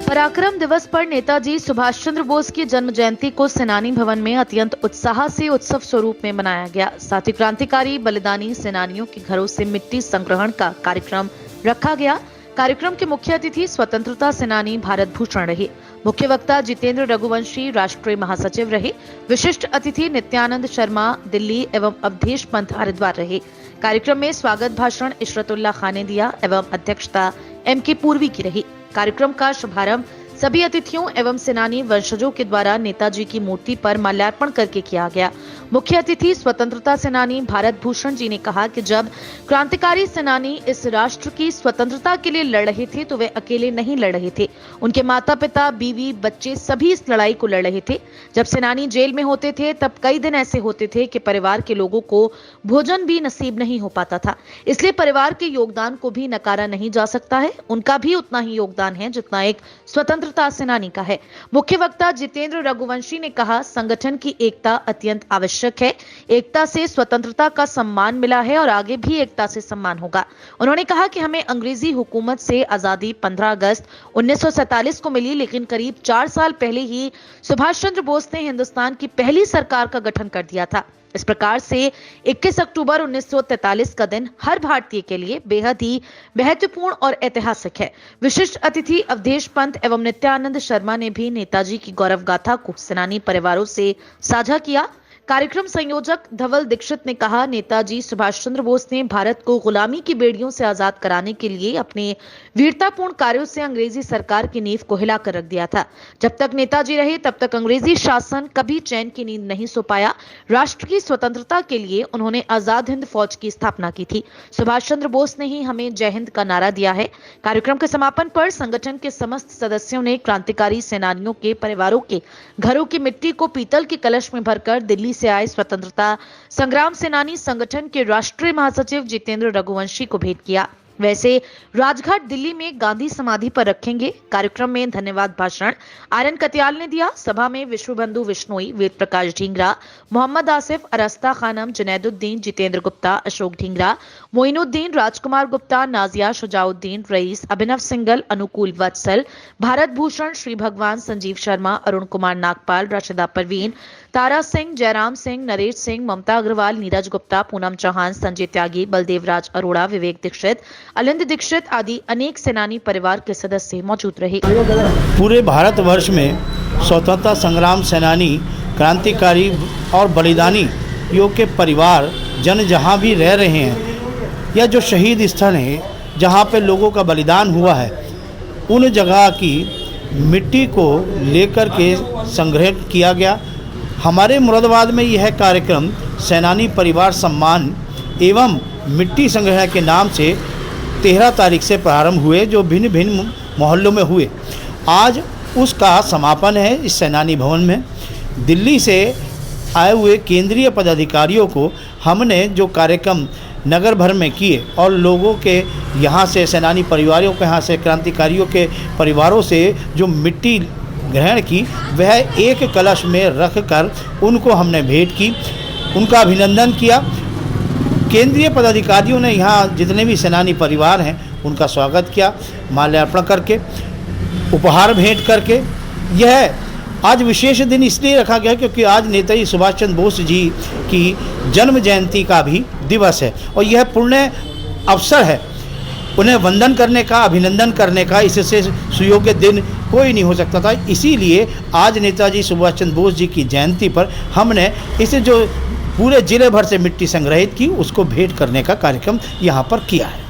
पराक्रम दिवस पर नेताजी सुभाष चंद्र बोस की जन्म जयंती को सेनानी भवन में अत्यंत उत्साह से उत्सव स्वरूप में मनाया गया। साथ ही क्रांतिकारी बलिदानी सेनानियों के घरों से मिट्टी संग्रहण का कार्यक्रम रखा गया। कार्यक्रम के मुख्य अतिथि स्वतंत्रता सेनानी भारत भूषण रहे। मुख्य वक्ता जितेंद्र रघुवंशी राष्ट्रीय महासचिव रहे। विशिष्ट अतिथि नित्यानंद शर्मा दिल्ली एवं अवधेश पंत हरिद्वार रहे। कार्यक्रम में स्वागत भाषण इशरतुल्ला खान ने दिया एवं अध्यक्षता M.K. पूर्वी की रही। कार्यक्रम का शुभारंभ सभी अतिथियों एवं सेनानी वंशजों के द्वारा नेताजी की मूर्ति पर माल्यार्पण करके किया गया। मुख्य अतिथि स्वतंत्रता सेनानी भारत भूषण जी ने कहा कि जब क्रांतिकारी सेनानी इस राष्ट्र की स्वतंत्रता के लिए लड़ रहे थे तो वे अकेले नहीं लड़ रहे थे। उनके माता पिता, बीवी, बच्चे सभी इस लड़ाई को लड़ रहे थे। जब सेनानी जेल में होते थे तब कई दिन ऐसे होते थे कि परिवार के लोगों को भोजन भी नसीब नहीं हो पाता था। इसलिए परिवार के योगदान को भी नकारा नहीं जा सकता है। उनका भी उतना ही योगदान है जितना एक स्वतंत्रता सेनानी का है। मुख्य वक्ता जितेंद्र रघुवंशी ने कहा, संगठन की एकता अत्यंत आवश्यक है। एकता से स्वतंत्रता का सम्मान मिला है और आगे भी एकता से सम्मान होगा। उन्होंने कहा कि हमें अंग्रेजी हुकूमत से आजादी 15 अगस्त 1947 को मिली, लेकिन करीब 4 साल पहले ही सुभाष चंद्र बोस ने हिंदुस्तान की पहली सरकार का गठन कर दिया था। इस प्रकार से 21 अक्टूबर 1943 का दिन हर भारतीय के लिए बेहद ही महत्वपूर्ण और ऐतिहासिक है। विशिष्ट अतिथि अवधेश पंत एवं नित्यानंद शर्मा ने भी नेताजी की गौरव गाथा को सेनानी परिवारों से साझा किया। कार्यक्रम संयोजक धवल दीक्षित ने कहा, नेताजी सुभाष चंद्र बोस ने भारत को गुलामी की बेड़ियों से आजाद कराने के लिए अपने वीरतापूर्ण कार्यों से अंग्रेजी सरकार की नींव को हिलाकर रख दिया था। जब तक नेताजी रहे तब तक अंग्रेजी शासन कभी चैन की नींद नहीं सो पाया। राष्ट्र की स्वतंत्रता के लिए उन्होंने आजाद हिंद फौज की स्थापना की थी। सुभाष चंद्र बोस ने ही हमें जय हिंद का नारा दिया है। कार्यक्रम के समापन पर संगठन के समस्त सदस्यों ने क्रांतिकारी सेनानियों के परिवारों के घरों की मिट्टी को पीतल के कलश में भरकर दिल्ली से आए स्वतंत्रता संग्राम सेनानी संगठन के राष्ट्रीय महासचिव जितेंद्र रघुवंशी को भेंट किया। वैसे राजघाट दिल्ली में गांधी समाधि पर रखेंगे। कार्यक्रम में धन्यवाद भाषण आर्यन कत्याल ने दिया। सभा में विश्वबंधु विश्नोई, वेद प्रकाश ढींगरा, मोहम्मद आसिफ, अरस्ता खानम, जुनैदुद्दीन, जितेंद्र गुप्ता, अशोक ढींगरा, मोइनुद्दीन, राजकुमार गुप्ता, नाजिया, शुजाउद्दीन, रईस, अभिनव सिंगल, अनुकूल वत्सल, भारत भूषण, श्री भगवान, संजीव शर्मा, अरुण कुमार नागपाल, राशिदा परवीन, तारा सिंह, जयराम सिंह, नरेश सिंह, ममता अग्रवाल, नीरज गुप्ता, पूनम चौहान, संजय त्यागी, बलदेव राज अरोड़ा, विवेक दीक्षित, अलिंद दीक्षित आदि अनेक सेनानी परिवार के सदस्य मौजूद रहे। पूरे भारतवर्ष में स्वतंत्रता संग्राम सेनानी, क्रांतिकारी और बलिदानी योग के परिवार जन जहाँ भी रह रहे हैं या जो शहीद स्थल हैं जहाँ पे लोगों का बलिदान हुआ है, उन जगह की मिट्टी को लेकर के संग्रह किया गया। हमारे मुरादाबाद में यह कार्यक्रम सेनानी परिवार सम्मान एवं मिट्टी संग्रह के नाम से 13 तारीख से प्रारंभ हुए, जो भिन्न भिन्न मोहल्लों में हुए। आज उसका समापन है इस सेनानी भवन में। दिल्ली से आए हुए केंद्रीय पदाधिकारियों को हमने जो कार्यक्रम नगर भर में किए और लोगों के यहाँ से, सेनानी परिवारों के यहाँ से, क्रांतिकारियों के परिवारों से जो मिट्टी ग्रहण की, वह एक कलश में रख कर उनको हमने भेंट की, उनका अभिनंदन किया। केंद्रीय पदाधिकारियों ने यहाँ जितने भी सेनानी परिवार हैं उनका स्वागत किया, माल्यार्पण करके, उपहार भेंट करके। यह आज विशेष दिन इसलिए रखा गया क्योंकि आज नेताजी सुभाष चंद्र बोस जी की जन्म जयंती का भी दिवस है और यह पुण्य अवसर है उन्हें वंदन करने का, अभिनंदन करने का। इससे सुयोग्य दिन कोई नहीं हो सकता था। इसीलिए आज नेताजी सुभाष चंद्र बोस जी की जयंती पर हमने इसे जो पूरे जिले भर से मिट्टी संग्रहित की, उसको भेंट करने का कार्यक्रम यहाँ पर किया है।